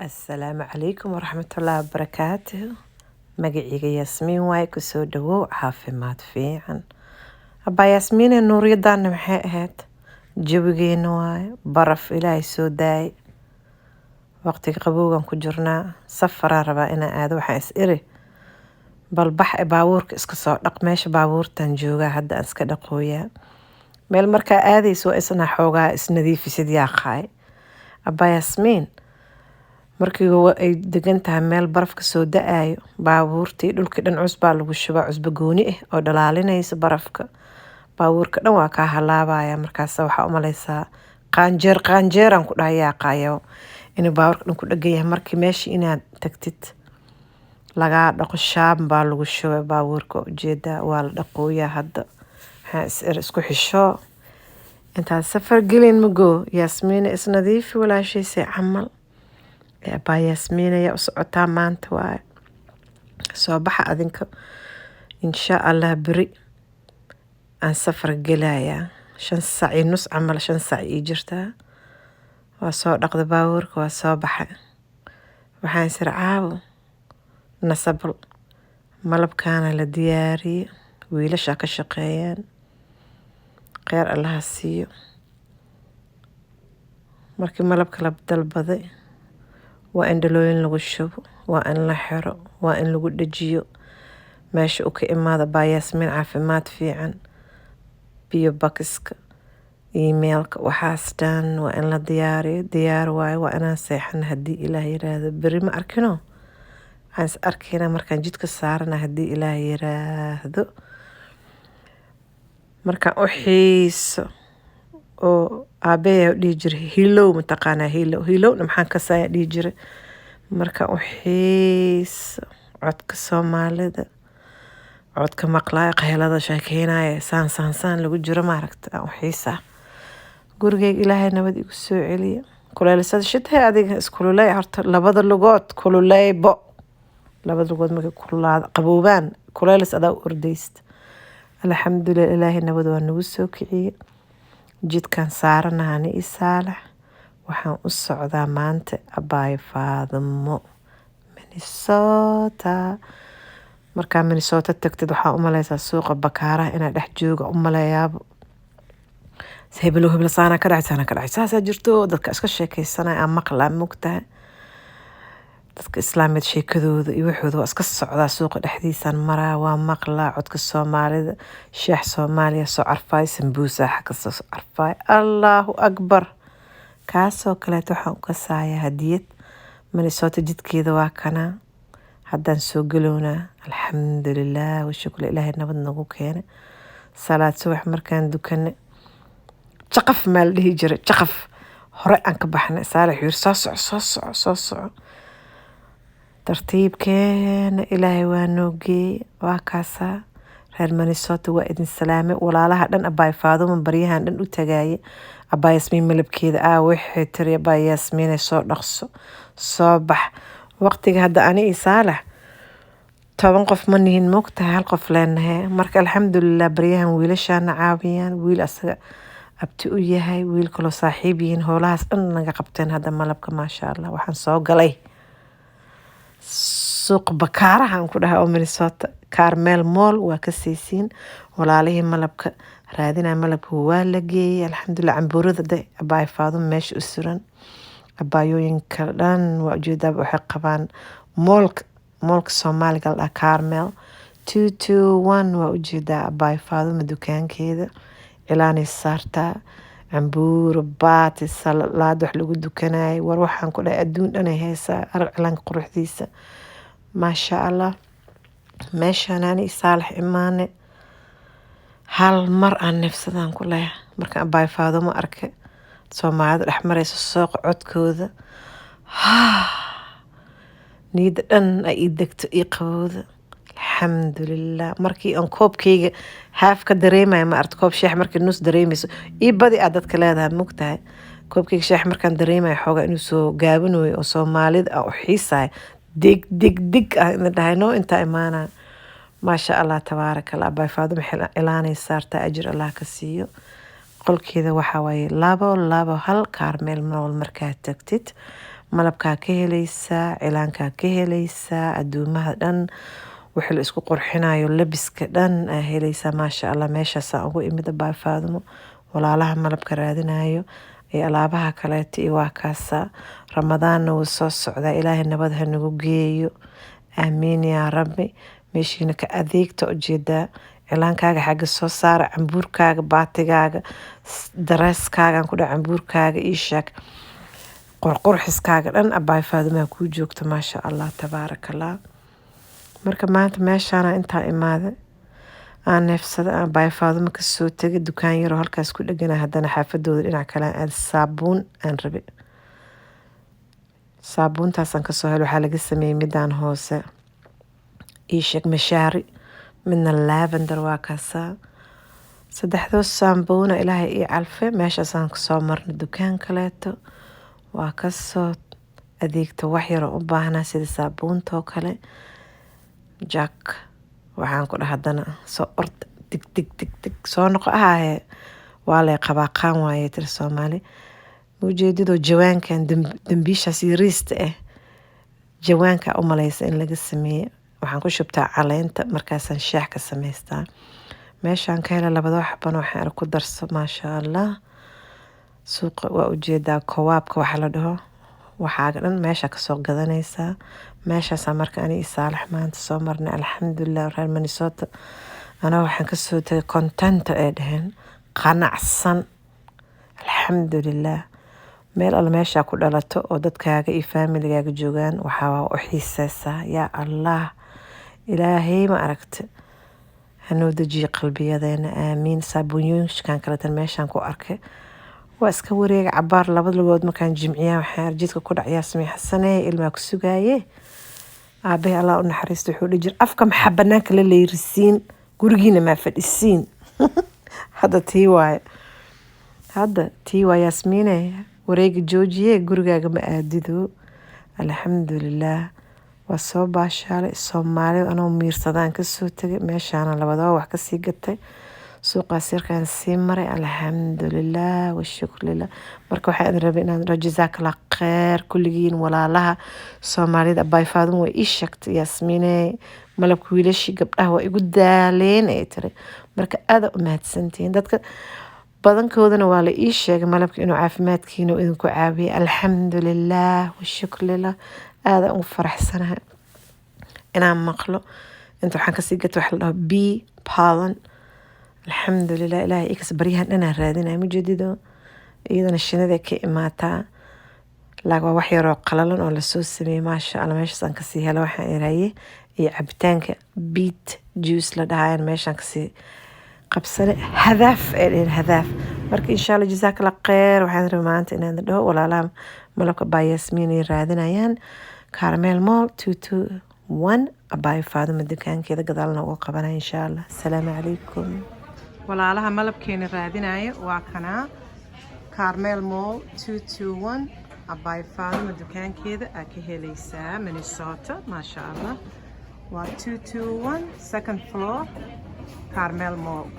Asalaamu calaykum waraxmatullaahi wabarakaatuhu. Magacayga Yaasmiin waaye kusoo dhawow caafimaad fiican. Abba Yaasmiine nuuriyadaana maxay ahayd? Jawigeena waaye baraf ilaahay soo daayay. Waqtiga qabowgan ku jirnaa safaraan rabaa inaan aado waxaan is iri bal bax baabuurka iska soo dhaq meesha baabuurtan joogaa hadda aan iska dhaqooyaa. Meel markaa aadayso isna xoogaa isnadiifisid yaa qaay. Abba Yaasmiin markii ay degan tahay meel baraf ka soo da'ayo baabuurtii dhulkii dhan cusbaa lagu shubaa cusbo gooni ah oo dhalaalinaysa barafka baabuurka dhan waa kaa halaabaya markaas waxaa u malaysaa qaanjeeraan ku dhahayaa qaayo inuu baabuurka dhan ku dhagan yahay markii meeshii inaad tagtid lagaa dhaqo shaab baa lagu shubay baabuurka ujeedaa waa la dhaqooyaa hadda waxaan isku xisho intaad safar gelin mago Yaasmiine isnadiifi walaashaysay camal Abba Yaasmiin ayaa u socotaa maanta waaye soo baxa adinka insha Allah beri aan safar gelayaa 5 saac iyo nus camal 5 saac ii jirtaa waa soo dhaqda baabuurka waa soo baxay waxaan sir caawo nasabal malabkaana la diyaariyey wiilasha ka shaqeeyaan khayr Allah siiyo markii malabka la dalbaday waa in dhalooyin lagu shubo waa in la xiro waa in lagu dhajiyo meesha uu ka imaado Abba Yaasmiin caafimaad fiican biyo bakiska emailka waxaas dhan waa in la diyaariyo diyaar waaye waa inaan seexan haddii ilaah yiraahdo beri ma arkino aan is arkayna markaan jidka saarana haddii ilaah yiraahdo markaan u xiiso oo aabeeyaa dhihi jiray hilow mataqaanaa hilowna maxaan ka saaya dhihi jiray markaan u xiiso codka Soomaalida codka maqlaaya qaylada sheekeynaya saan lagu jiro maaragta aan u xiisaa gurigayga ilaahay nabad igu soo celiya kuleelisada shitay adiga iskululay horta labada lugood kululeybo labada lugood markay kululaada qaboobaan kuleelis adaa u ordaysta alxamdulillaah ilaahay nabad waa nagu soo kiciye jidkan saaranaani ii saalax waxaan u socdaa maanta Abbaay Faadimo Minnesota markaa Minnesota tagtid waxaa u malaysaa suuqa bakaaraha inaa dhex jooga u malayaabo hebel saana ka dhacay saasaa jirto dadka iska sheekaysanaya aan maqlaa mogtahay dadka islaamiyad sheekadooda iyo waxooda waa iska socdaa suuqa dhexdiisaan maraa waa maqlaa codka Soomaalida sheex Soomaaliya soo carfaay sambuusa xagga soo carfaay Allahu akbar kaasoo kaleeto waxaan u kasaaya hadiyad Minnesota jidkeeda waa kana haddaan soo galownaa alxamdulillaah wa shukr ilaahay nabad nagu keene salaad subax markaan dukane jaqaf maal dhihi jiray jaqaf hore aan ka baxnay saalax yiri soo soco tartiibkeena ilaahay waa noo geeyey waa kaasaa reer Minnesota waa idin salaame walaalaha dhan Abbaay Faadimo baryahan dhan u tagaaye Abba Yaasmiin malabkeeda waxay tiri Abba Yaasmiin soo dhaqso soo bax waqtiga hadda ani iyo saalax 10 qof ma nihin mogtahay hal qof leenahay marka alxamdulillaah baryahan wiilashaana caawiyaan wiil asaga abti u yahay wiil kaloo saaxiib yihiin howlahaas dhan naga qabteen hadda malabka maasha Allah waxaan soo galay suuq bakaaraha aan ku dhahay oo Minnesota Carmel Mall waa ka siisiin walaalihii malabka raadinaa malabka waa la geeyey alxamdulillaah cambuurada Abbaay Faadimo meesha u suran abbaayooyinka dhan waa ujeedaa waxay qabaan moolka Soomaaliga la Carmel 221 waa ujeedaa Abbaay Faadimo dukaankeeda ilaanay saartaa cambuur baati salaad wax lagu dukanaayo war waxaan ku dhahay adduun dhan ay haysaa arag cilaanka quruxdiisa maasha Allah meeshaan ani saalax imaane hal mar aan neefsadaan ku leeyahay markaan Abbaay Faadimo arkay Soomaalida dhex maraysa suuqa codkooda niyada dhan ay ii degto ii qabowda alxamdulillaah markii aan koobkayga haaf ka dareemaya ma aragti koob sheex markii nus dareemayso ii badi aad dadka leedahay mogtahay koobkayga sheex markaan dareemaya xoogaa inuu soo gaabanayo oo Soomaalida aan u xiisayo dig ah in dhahay noo intaa imaanaa maasha Allah tabaaraka Allah Abbaay Faadimo ilaanay saartaa ajir Allah ka siiyo qolkeeda waxaa waaye labo hal Carmel Mall markaad tagtid malabkaa ka helaysaa, cilaankaa ka helaysaa, aduumaha dhan wixii la isku qurxinayo labiska dhan aa helaysaa. maasha allah, meeshaasaan ugu imida Abbaay Faadumo, walaalaha malabka raadinayo iyo alaabaha kaleeto. iyo waa kaasaa ramadaanna wuu soo socdaa, ilaahay nabad ha nagu geeyo, aamiin yaa rabbi. meeshiina ka adeegta ujeedaa, cilaankaaga xagga soo saara, cambuurkaaga, baatigaaga, dareeskaagaan ku dhaca, cambuurkaaga ii sheeg, qurxiskaaga dhan Abbaay Faadumo kuu joogto. maasha allah, tabaarakallah. marka maanta meeshaana intaa imaada aan neefsada, aan Abbaay Faadumo kasoo tegay dukaan yaroo halkaas ku dhegana, haddana xaafadooda dhinac kale aan saabuun aan rabe. saabuuntaasaan kasoo helo, waxaa laga sameeyey midaan hoose ii sheeg mashaari, midna lavender. waa kaasaa saddexdoos saabuuna ilaahay ii calfe. meeshaasaan kasoo marna dukaan kaleeto, waa kasoo adeegta wax yaroo u baahnaa sida saabuunta oo kale. jack waxaan ku dhaha haddana soo orda dig dig dig dig soo noqo ahaahe, waa lay qabaaqaan waaye tiri Soomaali. ujeedadoo jawaankan dambiishaas yariista ah, jawaanka u malaysa in laga sameeye. waxaan ku shubtaa caleenta, markaasaan shaax ka samaystaa. meeshaan ka hela labadoo xaban waxaan ku darso. maasha allah, suuqa waa ujeedaa, kowaabka waxa la dhaho, waxaaga dhan meesha kasoo gadanaysaa. meeshaasaa marka ani Saalax maanta soo marnay, alxamdulilah. reer Minnesota anaa waxaan kasoo tagay kontenta ee dheheen, qanacsan, alxamdulilah. meel alla meeshaa ku dhalato oo dadkaaga iyo faamiligaaga joogaan, waxaa u xiiseysaa. yaa allah, ilaahay ma aragta hanoo dejiye qalbiyadeena, aamiin. saabuunyooyinkan kaletan meeshaan ku arkay, waa iska wareega cabaar. laba lugood markaan jimciyaa waxaan jidka ku dhacyaa Yasmiin Xasane, ilmaa ku sugaaye. aabahay allah u naxariisto wuxuu dhihi jir, afka maxaa banaanka la leyrisiin, gurigiina maa fadhisiin. hadda tii waaye, Yasmiine, wareega joojiye, gurigaaga ma aadido. alxamdulilah, waa soo baashaalay. Soomaali anoo miirsadaan kasoo tegay, meeshaana labadaba wax kasii gatay, suuqaas yarkaan sii maray. alxamdulilah washukrilah. marka waxaan rabay inaan jazakallah kheer kulligiin walaalaha Soomaalida. Abbaay Faadumo way ii sheegtay, Yasmiine malabka wiilashii gabdhaha waa igu daaleen ay tiri. marka aada u mahadsantihiin. dadka badankoodana waa la ii sheegay malabka inuu caafimaadkiina idinku caawiye. alxamdulilah washukrilah. aada ugu faraxsanahay inaan maqlo. inta waxaan kasii gatay waxa la dhaho bee pollen. alxamdulilah, ilaahay ikas baryahan dhanaan raadinaya, mujadido iyadana shinada ka imaataa. waa wax yaroo qalalan oo lasoo sameeyey. maasha allah, meeshaasaan kasii helo. waxaan iraye iyo cabitaanka beet juice la dhahayan meeshaan kasii qabsane. hadaaf ee dhehen, hadaaf. marka insha allah jazakallah kheer. waxaan rabay maanta inaan dhaho walaalaha malabka Abbaay Yasmiin ay raadinayaan, Carmel Mall 221 Abbaay Faadumo dukaankeeda gadaalna uga qabanaya insha allah. asalaamu calaykum. walaalaha malabkeena raadinaya waa kanaa, Carmel Mall 221 Abbaay Faadumo dukaankeeda aa ka helaysaa Minnesota. maasha allah, waa 221 second floor Carmel Mall.